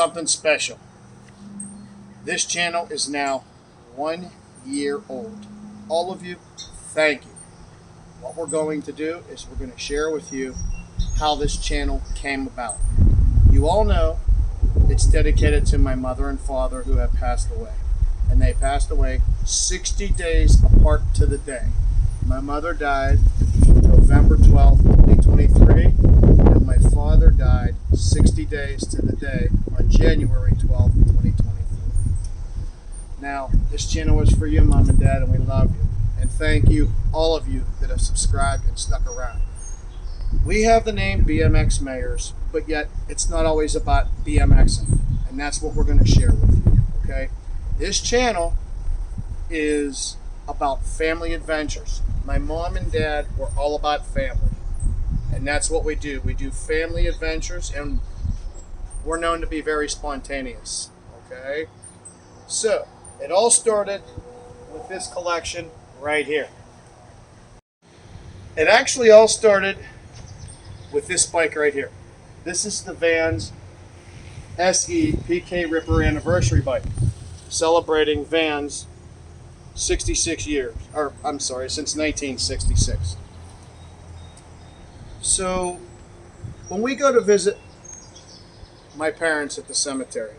something special. This channel is now 1 year old. All of you, thank you. What we're going to do is we're going to share with you how this channel came about. You all know it's dedicated to my mother and father who have passed away. And they passed away 60 days apart to the day. My mother died November 12th, 2023, and my father died 60 days to the day on January 12th, 2024. Now, this channel is for you, Mom and Dad, and we love you. And thank you, all of you that have subscribed and stuck around. We have the name BMX Mayors, but yet it's not always about BMXing. And that's what we're going to share with you, okay? This channel is about family adventures. My mom and dad were all about family. And that's what we do. We do family adventures, and we're known to be very spontaneous, okay? So, it all started with this collection right here. It actually all started with this bike right here. This is the Vans SE PK Ripper anniversary bike, celebrating Vans 66 years, or I'm sorry, since 1966. So when we go to visit my parents at the cemetery,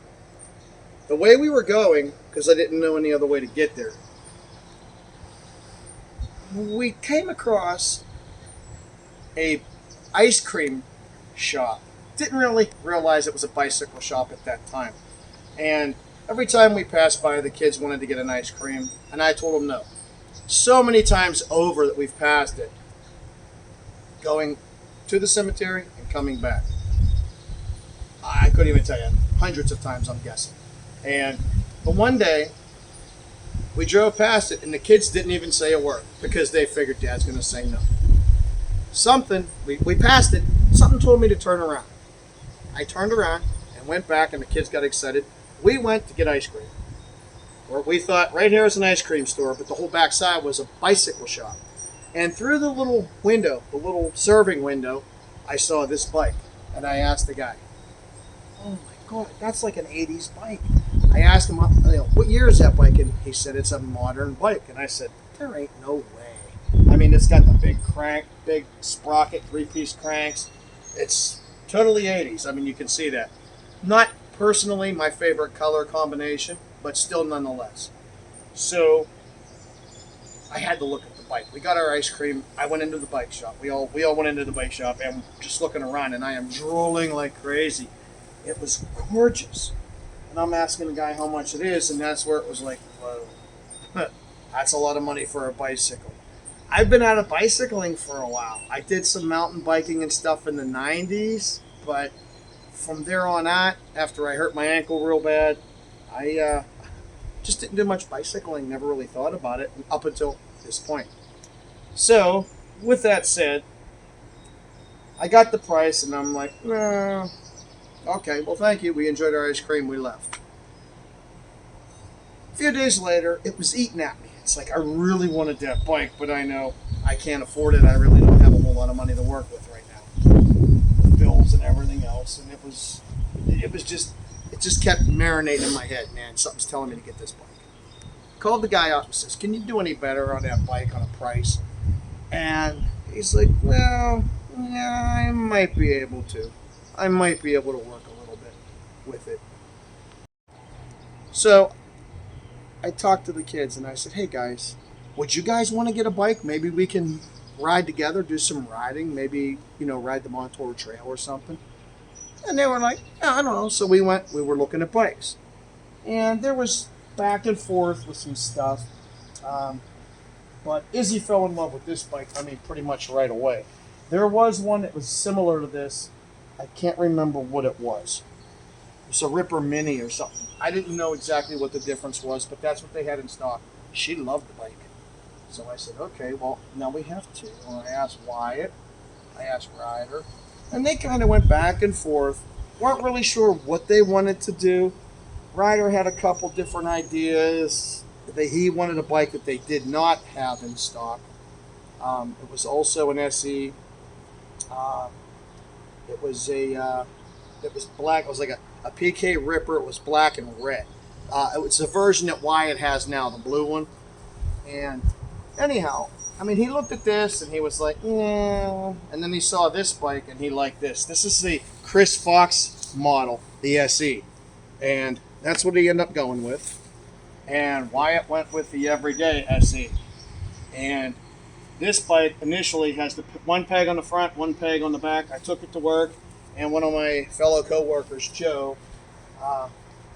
the way we were going, because I didn't know any other way to get there, we came across a ice cream shop. Didn't really realize it was a bicycle shop at that time. And every time we passed by, the kids wanted to get an ice cream, and I told them no. So many times over that we've passed it, going to the cemetery and coming back. I couldn't even tell you, hundreds of times I'm guessing. But one day, we drove past it, and the kids didn't even say a word because they figured Dad's going to say no. We passed it, something told me to turn around. I turned around and went back, and the kids got excited. We went to get ice cream. Or we thought, right here is an ice cream store, but the whole back side was a bicycle shop. And through the little window, the little serving window, I saw this bike. And I asked the guy, oh my God, that's like an 80s bike. I asked him, what year is that bike? And he said, it's a modern bike. And I said, there ain't no way. I mean, it's got the big crank, big sprocket, 3-piece cranks. It's totally 80s. I mean, you can see that. Not personally my favorite color combination, but still nonetheless. So I had to look at the bike. We got our ice cream. I went into the bike shop. We all went into the bike shop, and just looking around, and I am drooling like crazy. It was gorgeous. And I'm asking the guy how much it is, and that's where it was like, whoa, that's a lot of money for a bicycle. I've been out of bicycling for a while. I did some mountain biking and stuff in the 90s, but from there on out, after I hurt my ankle real bad, I just didn't do much bicycling, never really thought about it up until this point. So, with that said, I got the price, and I'm like, okay, well, thank you. We enjoyed our ice cream. We left. A few days later, it was eating at me. It's like I really wanted that bike, but I know I can't afford it. I really don't have a whole lot of money to work with right now. Bills and everything else, and it just kept marinating in my head, man. Something's telling me to get this bike. Called the guy up and says, can you do any better on that bike on a price? And he's like, well, yeah, I might be able to. I might be able to work a little bit with it. So I talked to the kids and I said, hey guys, would you guys want to get a bike? Maybe we can ride together, do some riding, maybe, ride the Montour Trail or something. And they were like, yeah, I don't know. So we were looking at bikes. And there was back and forth with some stuff. But Izzy fell in love with this bike, pretty much right away. There was one that was similar to this. I can't remember what it was. It was a Ripper Mini or something. I didn't know exactly what the difference was, but that's what they had in stock. She loved the bike. So I said, okay, well, now we have two. And I asked Wyatt. I asked Ryder. And they kind of went back and forth. Weren't really sure what they wanted to do. Ryder had a couple different ideas. He wanted a bike that they did not have in stock. It was also an SE. It was black. It was like a PK Ripper. It was black and red. It was the version that Wyatt has now, the blue one. And anyhow, I mean, he looked at this and he was like, yeah. And then he saw this bike and he liked this. This is the Chris Fox model, the SE. And that's what he ended up going with. And Wyatt went with the Everyday SE. And this bike initially has the one peg on the front, one peg on the back. I took it to work, and one of my fellow co-workers, Joe,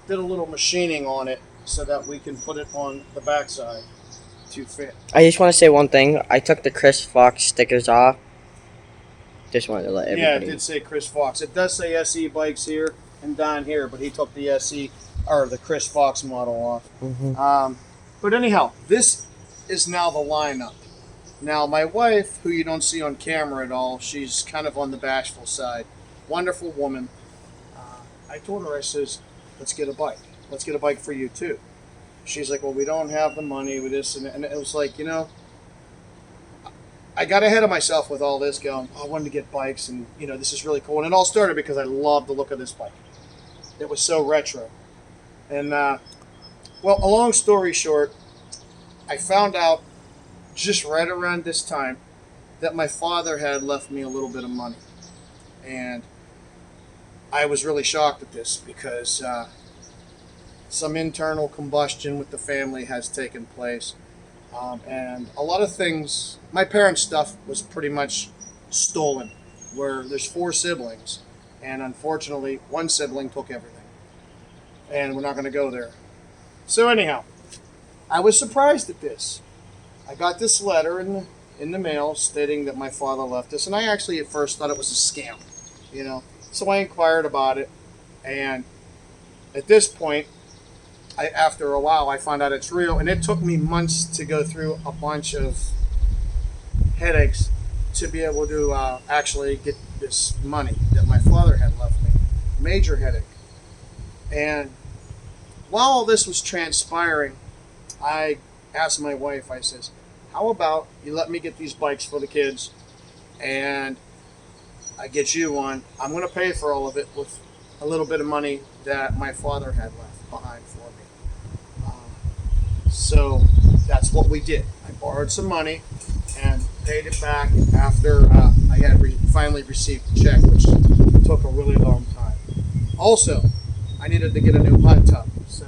did a little machining on it so that we can put it on the backside to fit. I just want to say one thing. I took the Chris Fox stickers off. Just wanted to let everybody. Yeah, it did say Chris Fox. It does say SE bikes here and down here, but he took the SE or the Chris Fox model off. Mm-hmm. But anyhow, this is now the lineup. Now, my wife, who you don't see on camera at all, she's kind of on the bashful side. Wonderful woman. I told her, I says, let's get a bike. Let's get a bike for you too. She's like, well, we don't have the money with this. And it was like, I got ahead of myself with all this going, I wanted to get bikes and, this is really cool. And it all started because I love the look of this bike. It was so retro. And, well, a long story short, I found out just right around this time that my father had left me a little bit of money. And I was really shocked at this because some internal combustion with the family has taken place. And a lot of things, my parents' stuff was pretty much stolen, where there's 4 siblings. And unfortunately, one sibling took everything. And we're not going to go there. So anyhow, I was surprised at this. I got this letter in the mail stating that my father left us, and I actually at first thought it was a scam, So I inquired about it, and at this point, after a while, I found out it's real, and it took me months to go through a bunch of headaches to be able to actually get this money that my father had left me. Major headache. And while all this was transpiring, I asked my wife, I says, how about you let me get these bikes for the kids and I get you one. I'm going to pay for all of it with a little bit of money that my father had left behind for me. So that's what we did. I borrowed some money and paid it back after I had finally received the check, which took a really long time. Also, I needed to get a new hot tub. So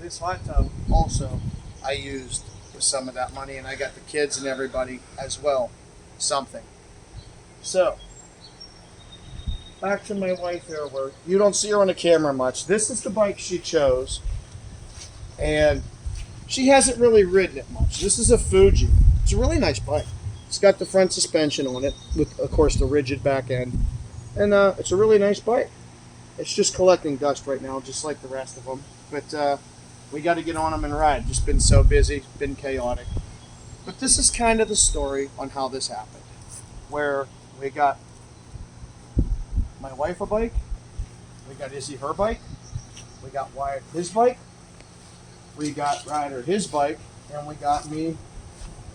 this hot tub also I used with some of that money, and I got the kids and everybody as well something. So back to my wife here, where you don't see her on the camera much. This is the bike she chose, and she hasn't really ridden it much. This is a Fuji. It's a really nice bike. It's got the front suspension on it with, of course, the rigid back end, and it's a really nice bike. It's just collecting dust right now, just like the rest of them. But we got to get on them and ride. Just been so busy, been chaotic. But this is kind of the story on how this happened, where we got my wife a bike, we got Izzy her bike, we got Wyatt his bike, we got Ryder his bike, and we got me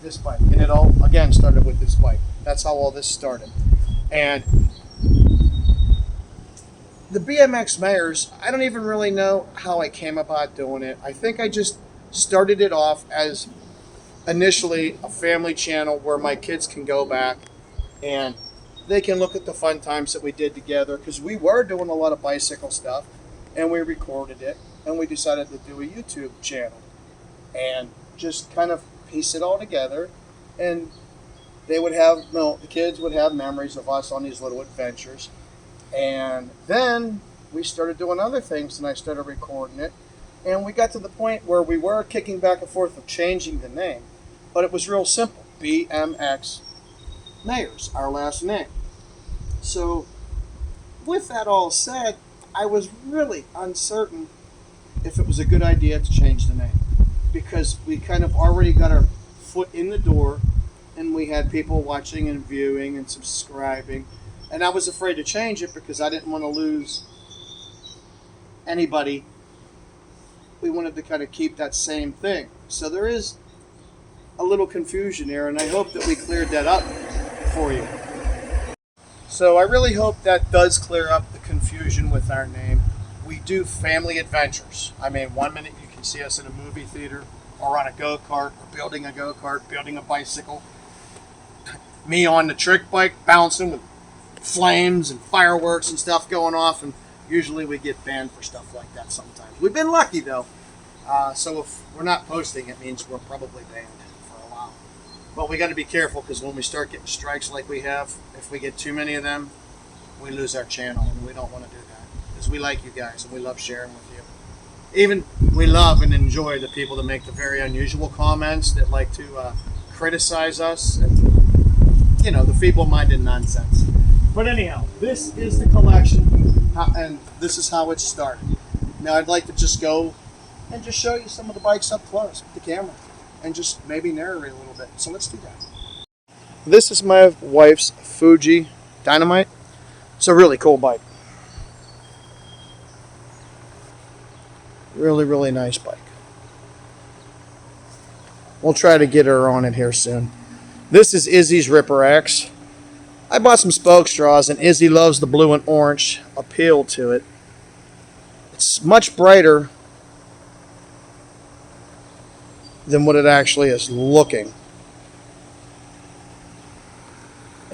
this bike. And it all, again, started with this bike. That's how all this started. And the BMX Mayors, I don't even really know how I came about doing it. I think I just started it off as initially a family channel where my kids can go back and they can look at the fun times that we did together, because we were doing a lot of bicycle stuff and we recorded it, and we decided to do a YouTube channel and just kind of piece it all together, and they would have, the kids would have memories of us on these little adventures. And then we started doing other things, and I started recording it. And we got to the point where we were kicking back and forth of changing the name. But it was real simple. BMX Mayors, our last name. So with that all said, I was really uncertain if it was a good idea to change the name, because we kind of already got our foot in the door, and we had people watching and viewing and subscribing. And I was afraid to change it because I didn't want to lose anybody. We wanted to kind of keep that same thing. So there is a little confusion here, and I hope that we cleared that up for you. So I really hope that does clear up the confusion with our name. we do family adventures. I mean, one minute you can see us in a movie theater or on a go-kart or building a go-kart, building a bicycle. Me on the trick bike bouncing with flames and fireworks and stuff going off, and usually we get banned for stuff like that sometimes. We've been lucky though. So if we're not posting, it means we're probably banned for a while. But we got to be careful because when we start getting strikes like we have, if we get too many of them, we lose our channel, and we don't want to do that because we like you guys and we love sharing with you. Even we love and enjoy the people that make the very unusual comments that like to criticize us and, you know, the feeble-minded nonsense. But anyhow, this is the collection, and this is how it started. Now I'd like to just go and just show you some of the bikes up close with the camera and just maybe narrate a little bit. So let's do that. This is my wife's Fuji Dynamite. It's a really cool bike. Really, really nice bike. We'll try to get her on it here soon. This is Izzy's Ripper X. I bought some spoke straws, and Izzy loves the blue and orange appeal to it. It's much brighter than what it actually is looking.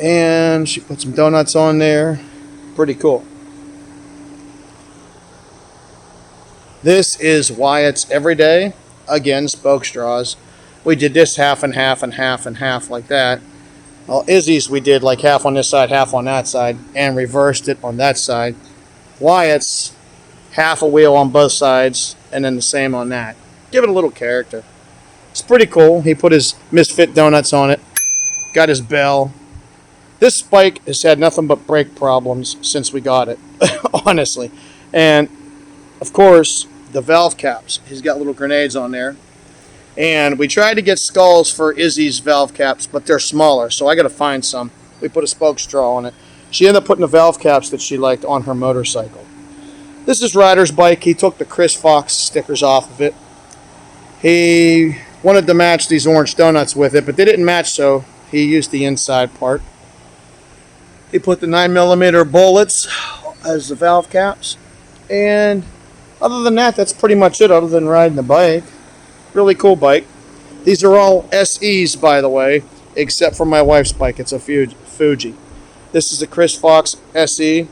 And she put some donuts on there. Pretty cool. This is Wyatt's Everyday. Again, spoke straws. We did this half and half and half and half like that. Well, Izzy's we did like half on this side, half on that side, and reversed it on that side. Wyatt's half a wheel on both sides, and then the same on that. Give it a little character. It's pretty cool. He put his Misfit donuts on it. Got his bell. This bike has had nothing but brake problems since we got it, honestly. And, of course, the valve caps. He's got little grenades on there. And we tried to get skulls for Izzy's valve caps, but they're smaller, so I got to find some. We put a spoke straw on it. She ended up putting the valve caps that she liked on her motorcycle. This is Ryder's bike. He took the Chris Fox stickers off of it. He wanted to match these orange donuts with it, but they didn't match, so he used the inside part. He put the 9mm bullets as the valve caps. And other than that, that's pretty much it, other than riding the bike. Really cool bike. These are all SEs, by the way, except for my wife's bike. It's a Fuji. This is the Chris Fox SE.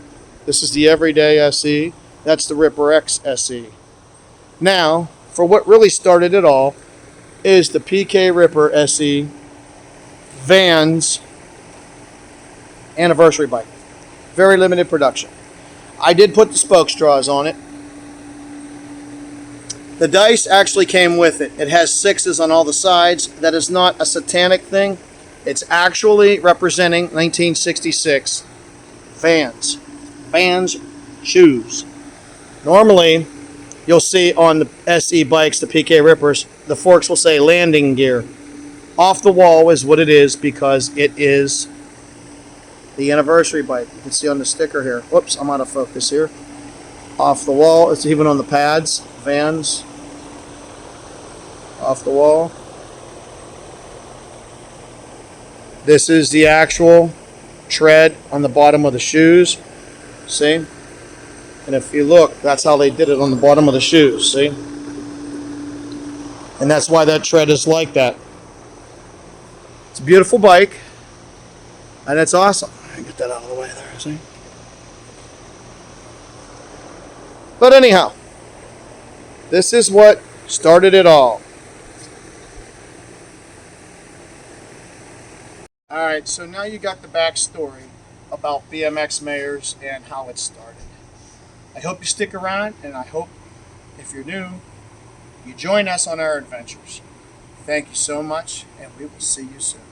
This is the Everyday SE. That's the Ripper X SE. Now, for what really started it all, is the PK Ripper SE Vans anniversary bike. Very limited production. I did put the spoke straws on it. The dice actually came with it. It has 6s on all the sides. That is not a satanic thing. It's actually representing 1966 Vans. Vans shoes. Normally, you'll see on the SE bikes, the PK Rippers, the forks will say landing gear. Off the wall is what it is because it is the anniversary bike. You can see on the sticker here. Whoops, I'm out of focus here. Off the wall, it's even on the pads. Vans. Off the wall. This is the actual tread on the bottom of the shoes. See? And if you look, that's how they did it on the bottom of the shoes. See? And that's why that tread is like that. It's a beautiful bike. And it's awesome. Get that out of the way there, see? But anyhow, this is what started it all. Alright, so now you got the backstory about BMX Mayors and how it started. I hope you stick around, and I hope, if you're new, you join us on our adventures. Thank you so much, and we will see you soon.